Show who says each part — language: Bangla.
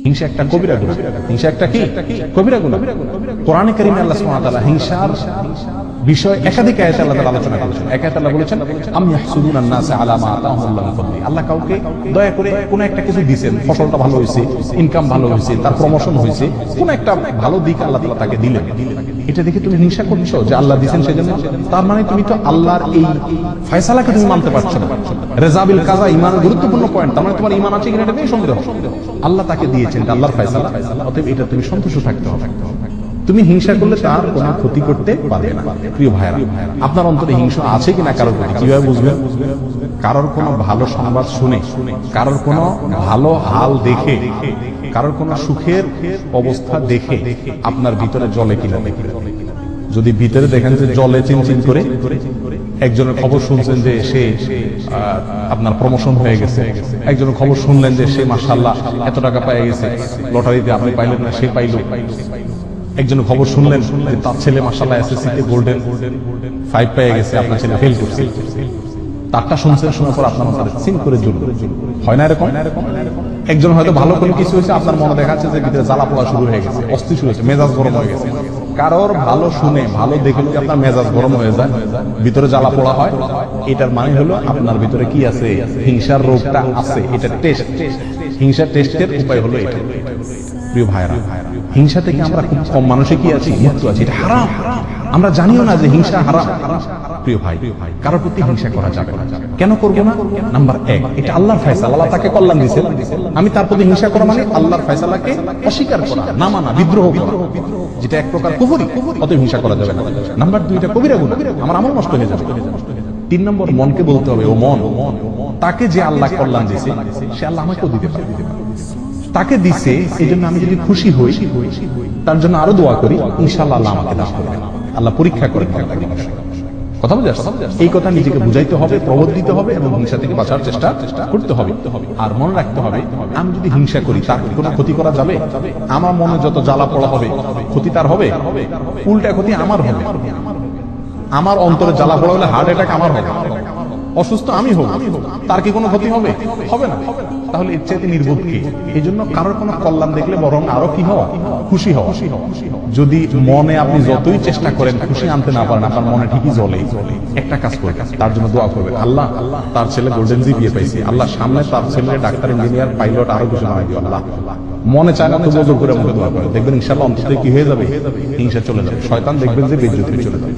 Speaker 1: হিংসা একটা কবিরা গুনাহ। হিংসা একটা কি কবিরা গুনাহ। কোরআনে কারীমে আল্লাহ সুবহানাহু ওয়া তাআলা হিংসার বিষয় একাধিক আয়াতে আল্লাহ তাআলা আলোচনা করেছেন। এক আয়াতে আল্লাহ বলেছেন আম ইয়াহসুদুনান নাসা আলা মা আতাহুল্লাহু মিন ফাদলি। আল্লাহ কাউকে দয়া করে কোন একটা কিছু দিবেন, ফসলটা ভালো হয়েছে, ইনকাম ভালো হয়েছে, তার প্রমোশন হয়েছে, কোন একটা ভালো দিক আল্লাহ তাআলা তাকে দিলেন, এটা দেখে তুমি হিংসা করছো যে আল্লাহ দিবেন সেজন্য? তার মানে তুমি তো আল্লাহর এই ফয়সালাকে তুমি মানতে পারছো না। রেজাবিল কাজা ঈমানের গুরুত্বপূর্ণ পয়েন্ট। তার মানে তোমার ঈমান আছে কিনা এটা নিয়ে সন্দেহ। আল্লাহ তাকে দিয়েছেন, আল্লাহর ফয়সালা, অতএব এটা তুমি সন্তুষ্ট থাকতে হবে। তুমি হিংসা করলে তার কোনো ক্ষতি করতে পারবে না। প্রিয় ভাইরা, আপনার অন্তরে হিংসা আছে কিনা কারোর প্রতি কিভাবে বুঝবেন? কারোর কোনো ভালো সংবাদ শুনে, কারোর কোনো ভালো হাল দেখে, কারোর কোনো সুখের অবস্থা দেখে আপনার ভিতরে জ্বলে কিনা। যদি ভিতরে দেখেন যে জলে চিনচিন করে, একজনের খবর শুনছেন যে সে আপনার প্রমোশন হয়ে গেছে, একজনের খবর শুনলেন যে সে মাশাআল্লাহ এত টাকা পেয়ে গেছে, লটারিতে আপনি পাইলেন না, সে পাইল। একজনের খবর শুনলেন যে তার ছেলে মাশাআল্লাহ এসএসসি তে গোল্ডেন 5 পেয়ে গেছে, আপনার ছেলে ফেল করছে। তারটা শুনছেন, শোনার পর আপনার মাথায় চিন করে জ্বলবে। হয় না এরকম? একজন হয়তো ভালো করে কিছু হয়েছে, আপনার মনে দেখাচ্ছে যে ভিতরে জ্বালা পোড়া শুরু হয়ে গেছে, অস্থির শুরু হয়েছে, মেজাজ গরম হয়ে গেছে। কারোর ভালো শুনে, ভালো দেখে যদি আপনার মেজাজ গরম হয়ে যায়, ভিতরে জ্বালা পোড়া হয়, এটার মানে হলো আপনার ভিতরে কি আছে? হিংসার রোগটা আছে। এটা টেস্ট, হিংসার টেস্টের উপায় হলো এটা। প্রিয় ভাইরা, হিংসা থেকে আমরা খুব কম মানুষে কি আছি? মুক্ত আছি। এটা হারাম, আমরা জানিও না যে হিংসা হারাম। প্রিয় ভাই, কারোর প্রতি হিংসা করা যাবে না। কেন করবো না? নাম্বার 1, এটা আল্লাহর ফয়সালা, আল্লাহ তাকে কল্যাণ দিয়েছেন। আমি তার প্রতি হিংসা করা মানে আল্লাহর ফয়সালাকে অস্বীকার করা, না মানা, বিদ্রোহ করা, যেটা এক প্রকার কুফরি। অতএব হিংসা করা যাবে না। নাম্বার 2, এটা কবিরা গুনাহ, আমার আমল নষ্ট হয়ে যাবে। 3 নম্বর, মনকে বলতে হবে, ও মন, তাকে যে আল্লাহ কল্যাণ দিয়েছে সে আল্লাহ আমাকেও দিতে পারে। তাকে দিছে, এই জন্য আমি যদি খুশি হই, তার জন্য আরো দোয়া করি, ইনশাআল্লাহ আল্লাহ আমাকে দান করবেন। আল্লাহ পরীক্ষা করে কথা বুঝে আসছে। এই কথা নিজেকে বুঝাইতে হবে, প্রবোধ দিতে হবে এবং হিংসা থেকে বাঁচার চেষ্টা করতে হবে। আর মনে রাখতে হবে, আমি যদি হিংসা করি তার কোনো ক্ষতি করা যাবে? আমার মনে যত জ্বালা পড়া হবে, ক্ষতি তার হবে? উল্টা ক্ষতি আমার হবে। আমার অন্তরে জ্বালা পড়া হলে হার্ট অ্যাটাক আমার হবে, অসুস্থ আমি হব, তার কি কোনো ক্ষতি হবে? হবে না। তাহলে এর চাইতে নির্বোধ কি? এই জন্য কারোর কোনো কল্যাণ দেখলে বরং আরো কি হওয়া? খুশি হওয়া। যদি মনে আপনি যতই চেষ্টা করেন খুশি আনতে না পারেন, আপনার মনে ঠিকই জ্বলে। একটা কাজ করবেন, তার জন্য দোয়া করবেন, আল্লাহ তার ছেলে গোল্ডেন জিপিএ পাইছে, আল্লাহ সামনে তার ছেলে ডাক্তার, ইঞ্জিনিয়ার, পাইলট, আরো কিছু নামাই দিও আল্লাহ। মনে চায় না তো জোর করে মুখে দোয়া করেন, দেখবেন ইনশাআল্লাহ অন্তত কি হয়ে যাবে? হিংসা চলে যাবে, শয়তান দেখবেন যে বেজ্জতি চলে যাবে।